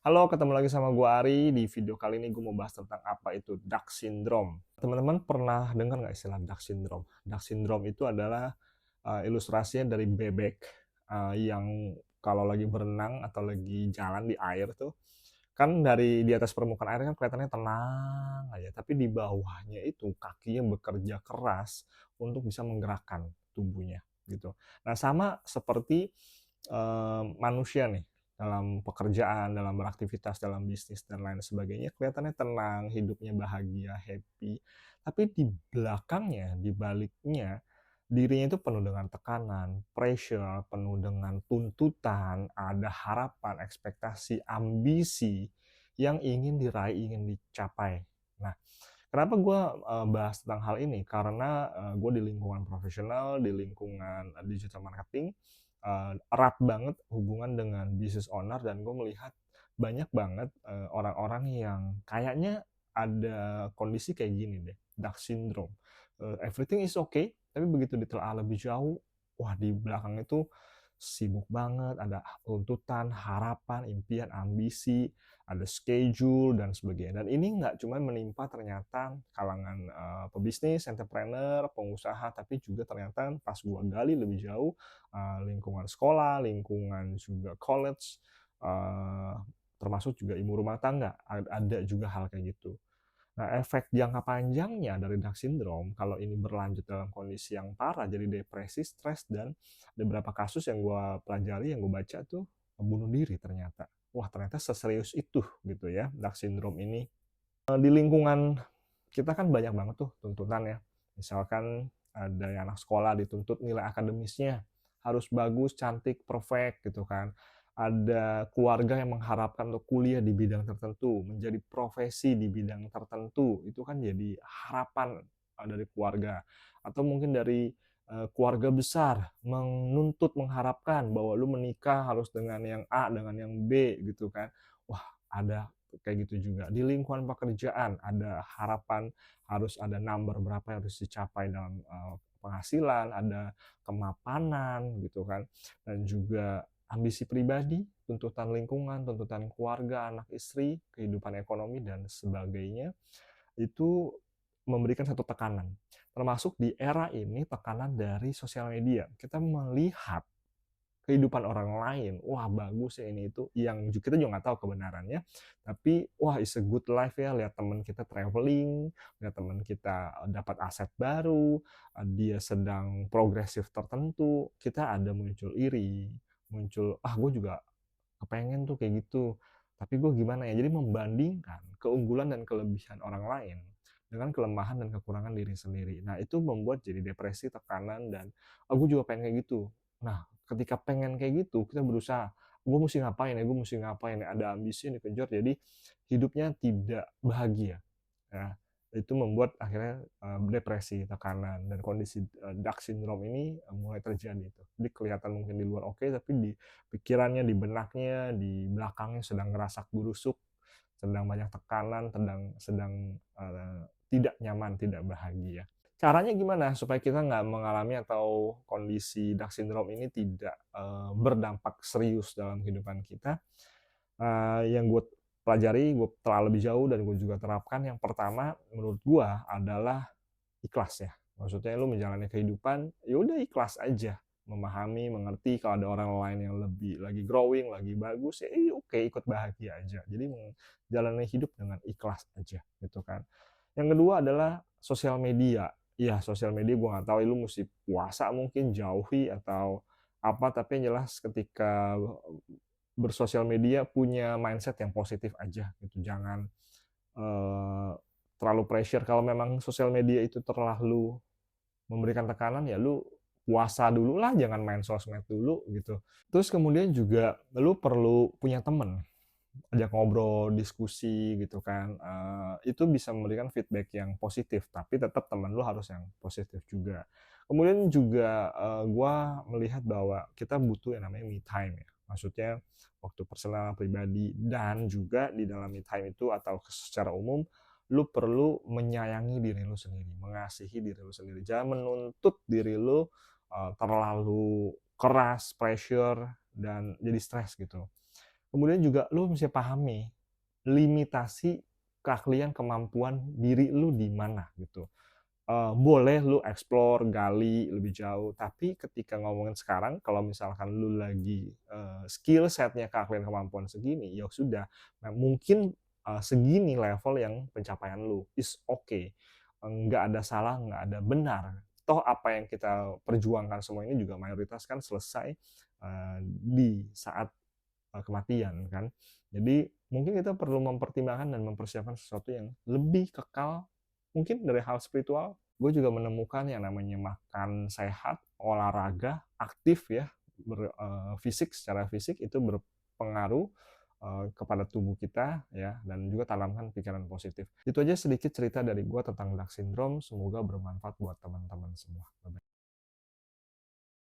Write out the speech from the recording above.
Halo, ketemu lagi sama gua Ari. Di video kali ini gue mau bahas tentang apa itu Dark Syndrome. Teman-teman pernah dengar nggak istilah Dark Syndrome? Dark Syndrome itu adalah ilustrasinya dari bebek yang kalau lagi berenang atau lagi jalan di air tuh, kan dari di atas permukaan air kan kelihatannya tenang aja, tapi di bawahnya itu kakinya bekerja keras untuk bisa menggerakkan tubuhnya gitu. Nah, sama seperti manusia nih dalam pekerjaan, dalam beraktivitas, dalam bisnis dan lain sebagainya kelihatannya tenang, hidupnya bahagia, happy. Tapi di belakangnya, di baliknya, dirinya itu penuh dengan tekanan, pressure, penuh dengan tuntutan, ada harapan, ekspektasi, ambisi yang ingin diraih, ingin dicapai. Nah, kenapa gue bahas tentang hal ini? Karena gue di lingkungan profesional, di lingkungan digital marketing, erat banget hubungan dengan business owner dan gue melihat banyak banget orang-orang yang kayaknya ada kondisi kayak gini deh, dark syndrome. Everything is okay, tapi begitu ditelaah lebih jauh, wah di belakang itu sibuk banget, ada tuntutan, harapan, impian, ambisi, ada schedule dan sebagainya. Dan ini nggak cuma menimpa ternyata kalangan pebisnis, entrepreneur, pengusaha, tapi juga ternyata pas gua gali lebih jauh, lingkungan sekolah, lingkungan juga college, uh, termasuk juga ibu rumah tangga, ada juga hal kayak gitu. Nah, efek jangka panjangnya dari Dark Syndrome, kalau ini berlanjut dalam kondisi yang parah, jadi depresi, stres, dan ada beberapa kasus yang gue pelajari, yang gue baca tuh, bunuh diri ternyata. Wah, ternyata seserius itu gitu ya, Dark Syndrome ini. Di lingkungan kita kan banyak banget tuh tuntutan ya. Misalkan ada yang anak sekolah dituntut nilai akademisnya harus bagus, cantik, perfect gitu kan. Ada keluarga yang mengharapkan untuk kuliah di bidang tertentu, menjadi profesi di bidang tertentu. Itu kan jadi harapan dari keluarga. Atau mungkin dari keluarga besar menuntut, mengharapkan bahwa lu menikah harus dengan yang A, dengan yang B gitu kan. Wah, ada kayak gitu juga. Di lingkungan pekerjaan ada harapan harus ada number berapa yang harus dicapai dalam penghasilan, ada kemapanan gitu kan, dan juga ambisi pribadi, tuntutan lingkungan, tuntutan keluarga, anak istri, kehidupan ekonomi dan sebagainya, itu memberikan satu tekanan. Termasuk di era ini tekanan dari sosial media. Kita melihat kehidupan orang lain, wah bagus ya ini itu, yang kita juga nggak tahu kebenarannya, tapi wah is a good life ya, lihat teman kita traveling, lihat teman kita dapat aset baru, dia sedang progresif tertentu, kita ada muncul iri, muncul gue juga kepengen tuh kayak gitu, tapi gue gimana ya, jadi membandingkan keunggulan dan kelebihan orang lain dengan kelemahan dan kekurangan diri sendiri. Nah itu membuat jadi depresi, tekanan, dan gue juga pengen kayak gitu. Nah, ketika pengen kayak gitu, kita berusaha, gue mesti ngapain ya, gue mesti ngapain ya, ada ambisi yang dikejar, jadi hidupnya tidak bahagia. Nah, itu membuat akhirnya depresi, tekanan, dan kondisi dark syndrome ini mulai terjadi. Jadi kelihatan mungkin di luar oke, tapi di pikirannya, di benaknya, di belakangnya sedang ngerasak burusuk, sedang banyak tekanan, sedang tidak nyaman, tidak bahagia. Caranya gimana supaya kita nggak mengalami atau kondisi dark syndrome ini tidak berdampak serius dalam kehidupan kita? Yang gue pelajari, gue telah lebih jauh dan gue juga terapkan, yang pertama menurut gue adalah ikhlas ya. Maksudnya lu menjalani kehidupan, ya udah ikhlas aja. Memahami, mengerti kalau ada orang lain yang lebih lagi growing, lagi bagus, ya oke, ikut bahagia aja. Jadi menjalani hidup dengan ikhlas aja gitu kan. Yang kedua adalah sosial media. Iya, sosial media gue nggak tahu lu mesti puasa mungkin, jauhi atau apa, tapi yang jelas ketika bersosial media punya mindset yang positif aja gitu. Jangan eh, terlalu pressure. Kalau memang sosial media itu terlalu memberikan tekanan, ya lu puasa dulu lah, jangan main sosmed dulu gitu. Terus kemudian juga lu perlu punya temen, ajak ngobrol, diskusi gitu kan. Itu bisa memberikan feedback yang positif, tapi tetap teman lu harus yang positif juga. Kemudian juga gue melihat bahwa kita butuh yang namanya me time ya. Maksudnya waktu personal, pribadi, dan juga di dalam me time itu atau secara umum, lu perlu menyayangi diri lu sendiri, mengasihi diri lu sendiri. Jangan menuntut diri lu terlalu keras, pressure, dan jadi stres gitu. Kemudian juga lu mesti pahami limitasi keahlian, kemampuan diri lu di mana gitu. Boleh lu explore, gali lebih jauh, tapi ketika ngomongin sekarang kalau misalkan lu lagi, skill set-nya, keahlian, kemampuan segini, ya sudah, nah mungkin, segini level yang pencapaian lu, is okay, nggak ada salah, nggak ada benar. Toh apa yang kita perjuangkan semua ini juga mayoritas kan selesai, di saat, kematian kan. Jadi mungkin kita perlu mempertimbangkan dan mempersiapkan sesuatu yang lebih kekal, mungkin dari hal spiritual. Gue juga menemukan yang namanya makan sehat, olahraga, aktif ya, fisik, secara fisik itu berpengaruh, kepada tubuh kita ya, dan juga tanamkan pikiran positif. Itu aja sedikit cerita dari gue tentang Dark Syndrome, semoga bermanfaat buat teman-teman semua.